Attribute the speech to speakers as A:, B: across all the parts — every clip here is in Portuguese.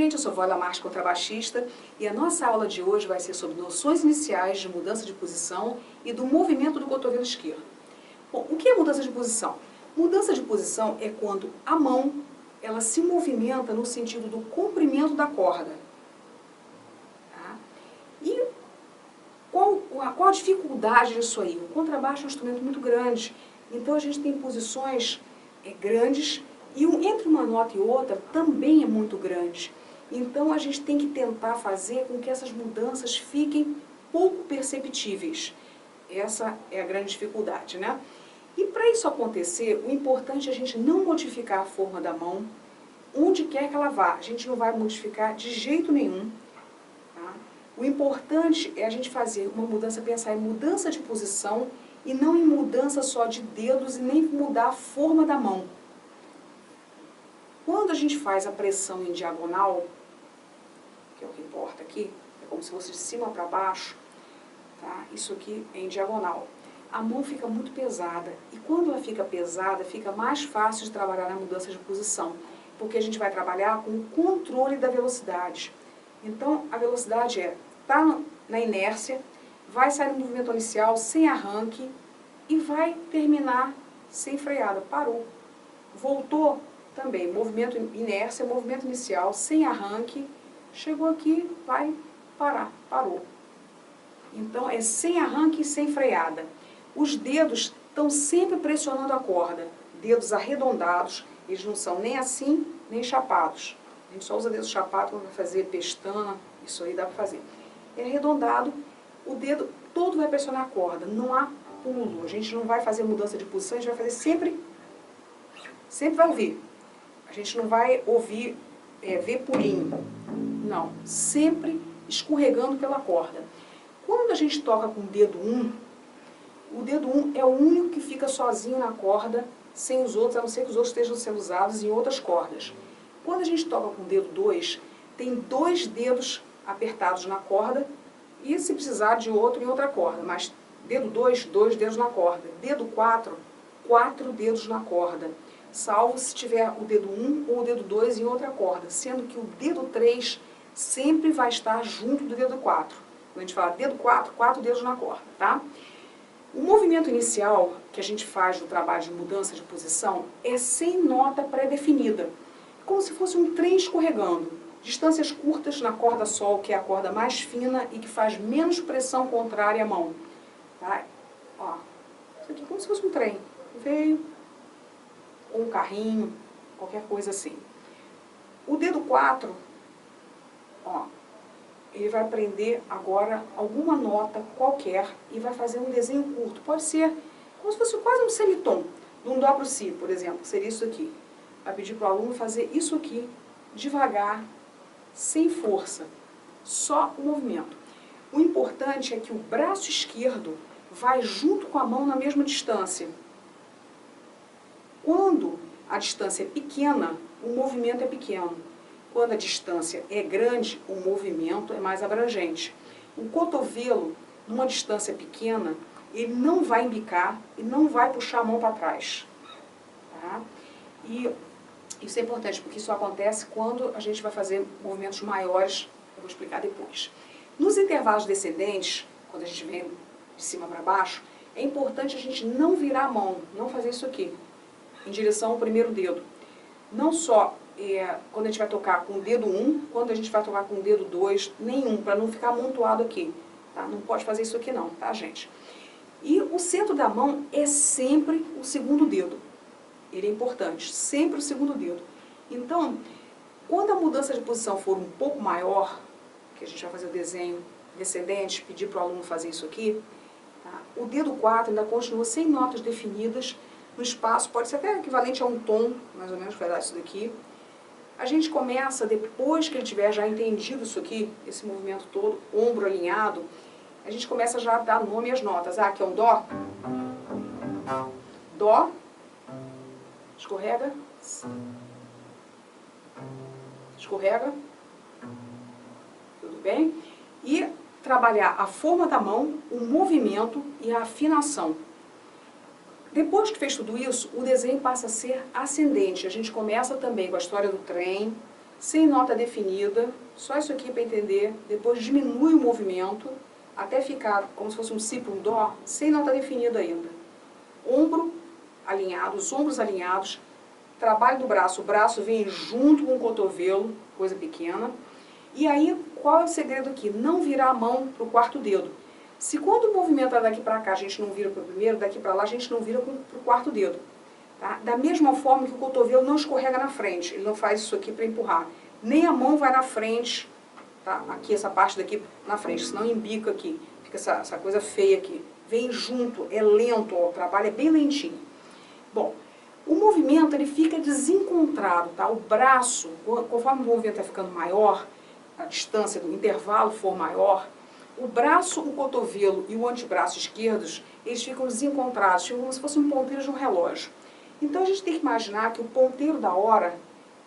A: gente, eu sou Voila Marques, contrabaixista, e a nossa aula de hoje vai ser sobre noções iniciais de mudança de posição e do movimento do cotovelo esquerdo. Bom, o que é mudança de posição? Mudança de posição é quando a mão ela se movimenta no sentido do comprimento da corda. Tá? E qual a dificuldade disso aí? O contrabaixo é um instrumento muito grande, então a gente tem posições grandes, e entre uma nota e outra também é muito grande. Então a gente tem que tentar fazer com que essas mudanças fiquem pouco perceptíveis. Essa é a grande dificuldade, né? E para isso acontecer, o importante é a gente não modificar a forma da mão, onde quer que ela vá. A gente não vai modificar de jeito nenhum. Tá? O importante é a gente fazer uma mudança, pensar em mudança de posição e não em mudança só de dedos e nem mudar a forma da mão. Quando a gente faz a pressão em diagonal, que é o que importa aqui, é como se fosse de cima para baixo, tá? Isso aqui é em diagonal. A mão fica muito pesada, e quando ela fica pesada, fica mais fácil de trabalhar na mudança de posição, porque a gente vai trabalhar com o controle da velocidade. Então, a velocidade tá na inércia, vai sair no movimento inicial sem arranque, e vai terminar sem freada. Parou. Voltou também, movimento inércia, movimento inicial, sem arranque, chegou aqui, vai parar, parou. Então é sem arranque e sem freada. Os dedos estão sempre pressionando a corda, dedos arredondados, eles não são nem assim, nem chapados. A gente só usa dedos chapados para fazer pestana, isso aí dá para fazer. É arredondado, o dedo todo vai pressionar a corda, não há pulo, a gente não vai fazer mudança de posição, a gente vai fazer sempre vai ouvir. A gente não vai ouvir, ver pulinho. Não, sempre escorregando pela corda. Quando a gente toca com o dedo 1, o dedo 1 é o único que fica sozinho na corda, sem os outros, a não ser que os outros estejam sendo usados em outras cordas. Quando a gente toca com o dedo 2, tem 2 dedos apertados na corda, e se precisar de outro em outra corda, mas dedo 2, 2 dedos na corda. Dedo 4, 4 dedos na corda. Salvo se tiver o dedo 1 ou o dedo 2 em outra corda, sendo que o dedo 3 sempre vai estar junto do dedo 4. Quando a gente fala dedo 4, 4 dedos na corda, tá? O movimento inicial que a gente faz no trabalho de mudança de posição é sem nota pré-definida, como se fosse um trem escorregando. Distâncias curtas na corda sol, que é a corda mais fina e que faz menos pressão contrária à mão. Tá? Ó, isso aqui é como se fosse um trem. Veio, ou um carrinho, qualquer coisa assim. O dedo 4, ó, ele vai prender agora alguma nota qualquer e vai fazer um desenho curto. Pode ser como se fosse quase um semitom, de um dó para o si, por exemplo, que seria isso aqui. Vai pedir para o aluno fazer isso aqui, devagar, sem força, só o movimento. O importante é que o braço esquerdo vai junto com a mão na mesma distância. Quando a distância é pequena, o movimento é pequeno. Quando a distância é grande, o movimento é mais abrangente. O cotovelo, numa distância pequena, ele não vai embicar e não vai puxar a mão para trás. Tá? E isso é importante, porque isso acontece quando a gente vai fazer movimentos maiores, eu vou explicar depois. Nos intervalos descendentes, quando a gente vem de cima para baixo, é importante a gente não virar a mão, não fazer isso aqui, em direção ao primeiro dedo. Não só quando a gente vai tocar com o dedo 1, quando a gente vai tocar com o dedo 2, nenhum, para não ficar amontoado aqui. Tá? Não pode fazer isso aqui não, tá, gente? E o centro da mão é sempre o segundo dedo. Ele é importante, sempre o segundo dedo. Então, quando a mudança de posição for um pouco maior, que a gente vai fazer o desenho descendente, pedir para o aluno fazer isso aqui, tá? O dedo 4 ainda continua sem notas definidas no espaço, pode ser até equivalente a um tom, mais ou menos, vai dar isso daqui. A gente começa, depois que ele tiver já entendido isso aqui, esse movimento todo, ombro alinhado, a gente começa já a dar nome às notas. Ah, aqui é um dó. Dó. Escorrega. Escorrega. Tudo bem? E trabalhar a forma da mão, o movimento e a afinação. Depois que fez tudo isso, o desenho passa a ser ascendente. A gente começa também com a história do trem, sem nota definida, só isso aqui para entender, depois diminui o movimento, até ficar como se fosse um si para um dó, sem nota definida ainda. Ombro alinhado, os ombros alinhados, trabalho do braço, o braço vem junto com o cotovelo, coisa pequena. E aí, qual é o segredo aqui? Não virar a mão para o quarto dedo. Se quando o movimento é daqui para cá, a gente não vira para o primeiro, daqui para lá a gente não vira para o quarto dedo. Tá? Da mesma forma que o cotovelo não escorrega na frente, ele não faz isso aqui para empurrar. Nem a mão vai na frente, tá? Aqui essa parte daqui na frente, senão embica aqui, fica essa coisa feia aqui. Vem junto, é lento, ó, o trabalho é bem lentinho. Bom, o movimento ele fica desencontrado, tá? O braço, conforme o movimento está ficando maior, a distância do intervalo for maior, o braço, o cotovelo e o antebraço esquerdos, eles ficam desencontrados, ficam como se fosse um ponteiro de um relógio. Então a gente tem que imaginar que o ponteiro da hora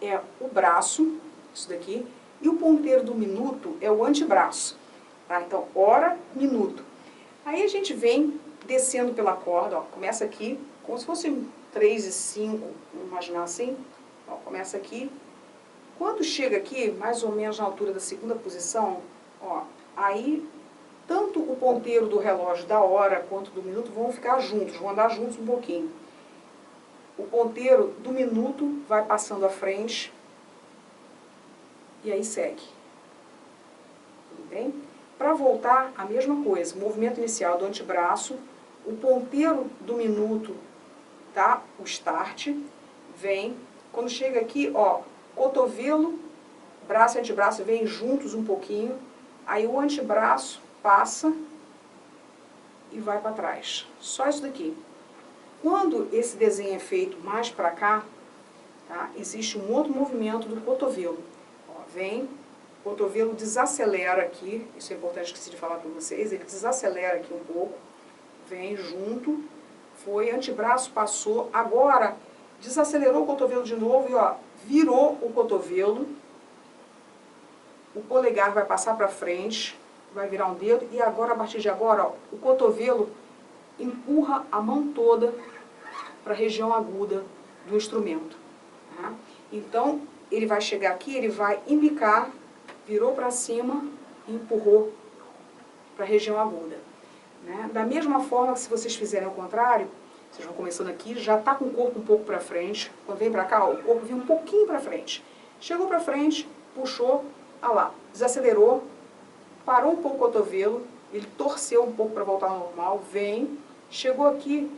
A: é o braço, isso daqui, e o ponteiro do minuto é o antebraço. Tá? Então, hora, minuto. Aí a gente vem descendo pela corda, ó, começa aqui, como se fosse 3 e 5, vamos imaginar assim. Ó, começa aqui. Quando chega aqui, mais ou menos na altura da segunda posição, ó, aí tanto o ponteiro do relógio da hora quanto do minuto vão ficar juntos, vão andar juntos um pouquinho. O ponteiro do minuto vai passando à frente e aí segue. Tudo bem? Para voltar, a mesma coisa, movimento inicial do antebraço, o ponteiro do minuto dá o start, vem, quando chega aqui, ó, cotovelo, braço e antebraço vêm juntos um pouquinho, aí o antebraço passa e vai para trás. Só isso daqui. Quando esse desenho é feito mais para cá, tá, existe um outro movimento do cotovelo. Ó, vem, o cotovelo desacelera aqui, isso é importante, esqueci de falar para vocês, ele desacelera aqui um pouco, vem junto, foi, antebraço passou, agora desacelerou o cotovelo de novo e ó, virou o cotovelo, o polegar vai passar para frente, vai virar um dedo, e agora, a partir de agora, ó, o cotovelo empurra a mão toda para a região aguda do instrumento. Tá? Então, ele vai chegar aqui, ele vai embicar, virou para cima e empurrou para a região aguda. Né? Da mesma forma que se vocês fizerem ao contrário, vocês vão começando aqui, já está com o corpo um pouco para frente, quando vem para cá, ó, o corpo vem um pouquinho para frente. Chegou para frente, puxou, olha lá, desacelerou, parou um pouco o cotovelo, ele torceu um pouco para voltar ao normal, vem, chegou aqui,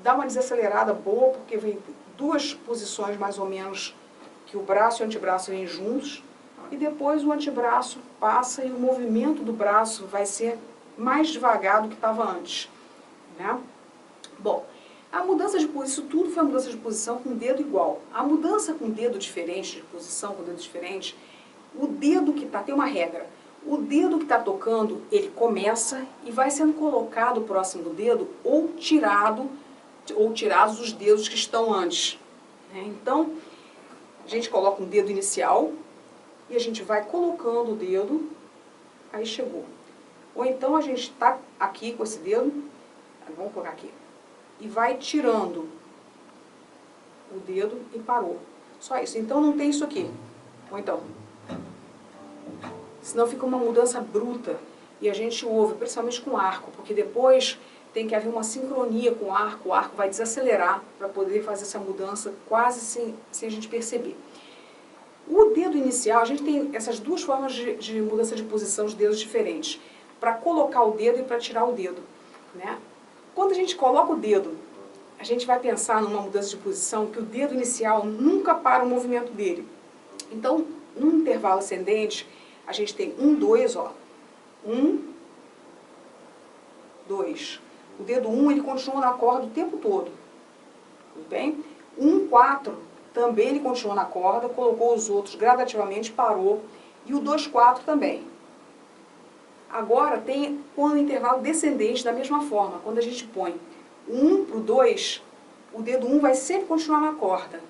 A: dá uma desacelerada boa, porque vem duas posições mais ou menos que o braço e o antebraço vêm juntos, e depois o antebraço passa e o movimento do braço vai ser mais devagar do que estava antes. Né? Bom, a mudança de posição, isso tudo foi uma mudança de posição com o dedo igual. A mudança com o dedo diferente, de posição com o dedo diferente, o dedo que está, tem uma regra, o dedo que está tocando, ele começa e vai sendo colocado próximo do dedo ou tirados os dedos que estão antes. Né? Então, a gente coloca um dedo inicial e a gente vai colocando o dedo, aí chegou. Ou então a gente está aqui com esse dedo, vamos colocar aqui, e vai tirando o dedo e parou. Só isso. Então não tem isso aqui. Ou então, senão fica uma mudança bruta e a gente ouve, principalmente com arco, porque depois tem que haver uma sincronia com o arco vai desacelerar para poder fazer essa mudança quase sem a gente perceber. O dedo inicial, a gente tem essas duas formas de mudança de posição de dedos diferentes, para colocar o dedo e para tirar o dedo. Né? Quando a gente coloca o dedo, a gente vai pensar numa mudança de posição que o dedo inicial nunca para o movimento dele. Então, num intervalo ascendente, a gente tem 1, 2, ó. 1, 2. O dedo 1, ele continua na corda o tempo todo. Tudo bem? 1, 4, também ele continua na corda, colocou os outros gradativamente, parou. E o 2, 4 também. Agora tem o intervalo descendente da mesma forma. Quando a gente põe 1 para o 2, o dedo 1 vai sempre continuar na corda.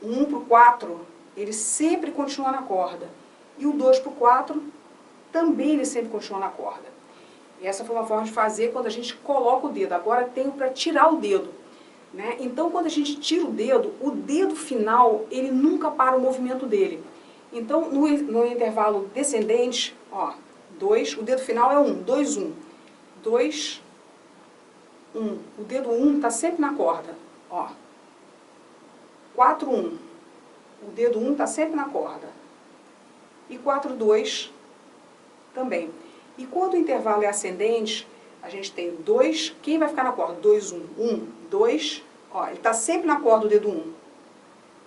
A: 1 para o 4, ele sempre continua na corda. E o 2 para o 4, também ele sempre continua na corda. E essa foi uma forma de fazer quando a gente coloca o dedo. Agora tem para tirar o dedo. Né? Então, quando a gente tira o dedo final, ele nunca para o movimento dele. Então, no intervalo descendente, ó, 2, o dedo final é 1, 2, 1. 2, 1. O dedo 1 está sempre na corda, ó. 4, 1. O dedo 1 está sempre na corda. E 4, 2 também. E quando o intervalo é ascendente, a gente tem 2, quem vai ficar na corda? 2, 1. 1, 2, ó, ele está sempre na corda o dedo 1.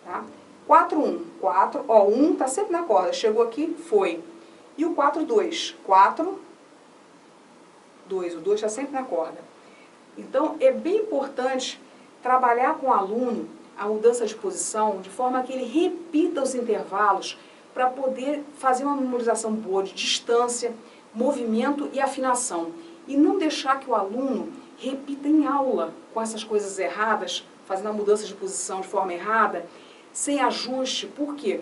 A: Tá? 4, 1, 4, ó, o 1 está sempre na corda, chegou aqui, foi. E o 4, 2, 4, 2, o 2 está sempre na corda. Então, é bem importante trabalhar com o aluno a mudança de posição, de forma que ele repita os intervalos, para poder fazer uma memorização boa de distância, movimento e afinação. E não deixar que o aluno repita em aula com essas coisas erradas, fazendo a mudança de posição de forma errada, sem ajuste. Por quê?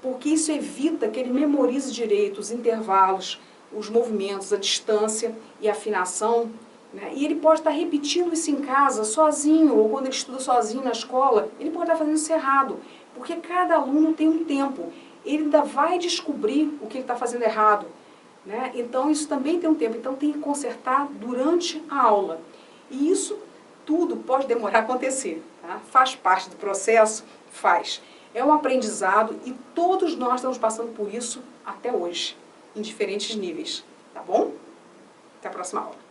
A: Porque isso evita que ele memorize direito os intervalos, os movimentos, a distância e a afinação, né? E ele pode estar repetindo isso em casa, sozinho, ou quando ele estuda sozinho na escola, ele pode estar fazendo isso errado, porque cada aluno tem um tempo. Ele ainda vai descobrir o que ele está fazendo errado, né? Então, isso também tem um tempo. Então, tem que consertar durante a aula. E isso tudo pode demorar a acontecer, tá? Faz parte do processo? Faz. É um aprendizado e todos nós estamos passando por isso até hoje, em diferentes níveis. Tá bom? Até a próxima aula.